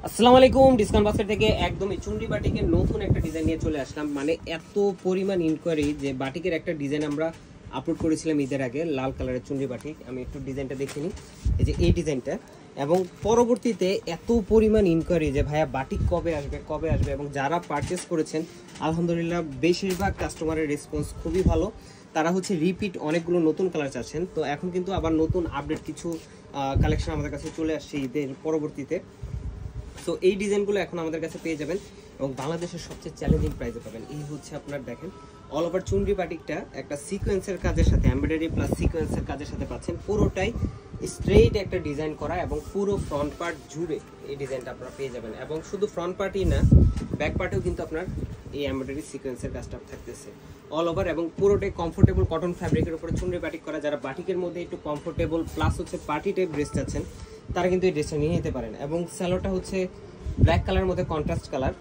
আসসালামু আলাইকুম। Discount basket থেকে একদমই চুন্ডি বাটিকের নতুন একটা ডিজাইন নিয়ে চলে আসলাম। মানে এত পরিমাণ ইনকোয়ারি যে বাটিকের একটা ডিজাইন আমরা আপলোড করেছিলাম ঈদের আগে, লাল কালারের চুন্ডি বাটিক। আমি একটু ডিজাইনটা দেখে নিই, এই যে এই ডিজাইনটা। এবং পরবর্তীতে এত পরিমাণ ইনকোয়ারি যে ভাইয়া বাটিক কবে আসবে এবং যারা পারচেস করেছেন আলহামদুলিল্লাহ বেশিরভাগ কাস্টমারের রেসপন্স খুবই ভালো। তারা হচ্ছে রিপিট অনেকগুলো নতুন কালার চাচ্ছেন। তো এখন কিন্তু আবার নতুন আপডেট কিছু কালেকশন আমাদের কাছে চলে আসছে ঈদের পরবর্তীতে। তো এই ডিজাইনগুলো এখন আমাদের কাছে পেয়ে যাবেন এবং বাংলাদেশের সবচেয়ে চ্যালেঞ্জিং প্রাইসে পাবেন। এই হচ্ছে আপনার দেখেন অল ওভার চুনরি বাটিকটা একটা সিকোয়েন্সের কাজের সাথে, এমব্রয়ডারি প্লাস সিকোয়েন্সের কাজের সাথে পাচ্ছেন। পুরোটাই স্ট্রেইট একটা ডিজাইন করা এবং পুরো ফ্রন্ট পার্ট জুড়ে এই ডিজাইনটা আপনারা পেয়ে যাবেন। এবং শুধু ফ্রন্ট পার্টই না, ব্যাক পার্টেও কিন্তু আপনার এই এমব্রয়ডারি সিকোয়েন্সের কাজটা থাকতেছে অল ওভার। এবং পুরোটাই কমফোর্টেবল কটন ফ্যাব্রিকের উপরে চুনরি বাটিক করা। যারা বাটিকের মধ্যে একটু কমফোর্টেবল প্লাস হচ্ছে পার্টি টাইপ ড্রেস চাচ্ছেন তারা কিন্তু এই ড্রেসটা নিয়ে নিতে পারেন। এবং স্যালোটা হচ্ছে ব্ল্যাক কালার মধ্যে কন্ট্রাস্ট কালার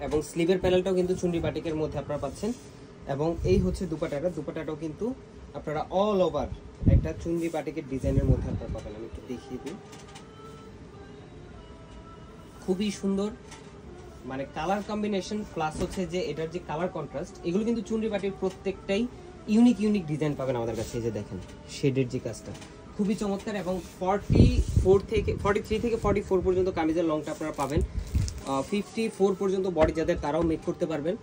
এবং স্লিভের প্যানেলটাও কিন্তু চুন্ডি বাটিকের মধ্যে আপনারা পাচ্ছেন। এবং এই হচ্ছে দুপাটাটাও কিন্তু আপনারা অল ওভার একটা চুন্ডি বাটিকের ডিজাইনের মধ্যে আপনারা পাবেন। আমি একটু দেখিয়ে দিই, খুবই সুন্দর মানে কালার কম্বিনেশন প্লাস হচ্ছে যে এটার যে কালার কন্ট্রাস্ট, এগুলো কিন্তু চুন্ডি বাটির প্রত্যেকটাই ইউনিক ডিজাইন পাবেন আমাদের কাছে। এই যে দেখেন শেডের যে কাজটা খুবই চমৎকার। এবং 43 থেকে 44 পর্যন্ত কামিজের লংটা আপনারা পাবেন। 54 পর্যন্ত বডি যাদের তারাও মেক করতে পারবেন।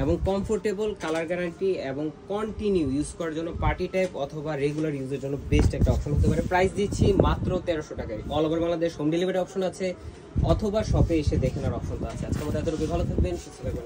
এবং কমফোর্টেবল, কালার গ্যারান্টি এবং কন্টিনিউ ইউজ করার জন্য পার্টি টাইপ অথবা রেগুলার ইউজের জন্য বেস্ট একটা অপশন হতে পারে। প্রাইস দিচ্ছি মাত্র 1300 টাকায়। All over Bangladesh home delivery option আছে অথবা শপে এসে দেখে নেওয়ার অপশন তো আছে। আজকের মতো এতটুকু, ভালো থাকবেন, সুস্থ থাকবেন।